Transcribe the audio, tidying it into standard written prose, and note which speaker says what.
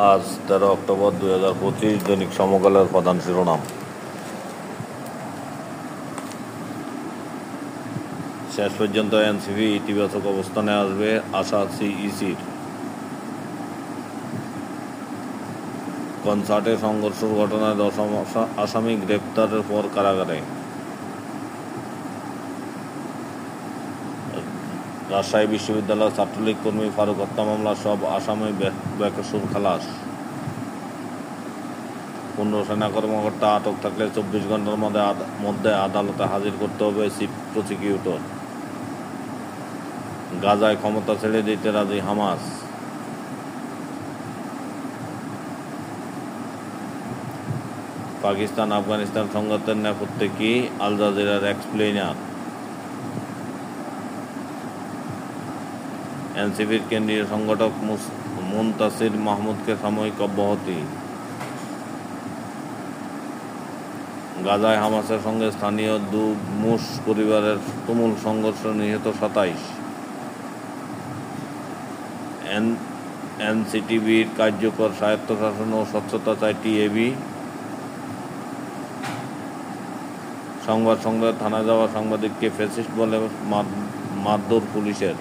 Speaker 1: আজ 13 অক্টোবর 2025, দৈনিক সমকালের প্রধান শিরোনাম। শেষ পর্যন্ত এনসিপি ইতিবাচক অবস্থানে আসবে, আশা সিইসির। কনসার্টে সংঘর্ষের ঘটনায় 10 আসামি গ্রেপ্তারের পর কারাগারে। রাজশাহী বিশ্ববিদ্যালয়ের ছাত্রলীগ কর্মী ফারুক হত্যা মামলার সব আসামি বেকসুর খালাস। 15 সেনা কর্মকর্তা আটক থাকলে 24 ঘন্টার মধ্যে আদালতে হাজির করতে হবে চিফ প্রসিকিউটর। গাজায় ক্ষমতা ছেড়ে দিতে রাজি হামাস। পাকিস্তান আফগানিস্তান সংঘাতের নেপথ্যে কি, আল জাজিরার এক্সপ্লেইনার। এনসিপির কেন্দ্রীয় সংগঠক মুনতাসির মাহমুদকে সাময়িক অব্যাহতি। গাজায় হামাসের সঙ্গে স্থানীয় দুমুশ পরিবারের তুমুল সংঘর্ষ, নিহত 27। এনসিটিবির কার্যকর স্বায়ত্তশাসন ও স্বচ্ছতা চায় টিএবি। সংবাদ সংগ্রহে থানায় যাওয়া সাংবাদিককে ফ্যাসিস্ট বলে মারধর পুলিশের।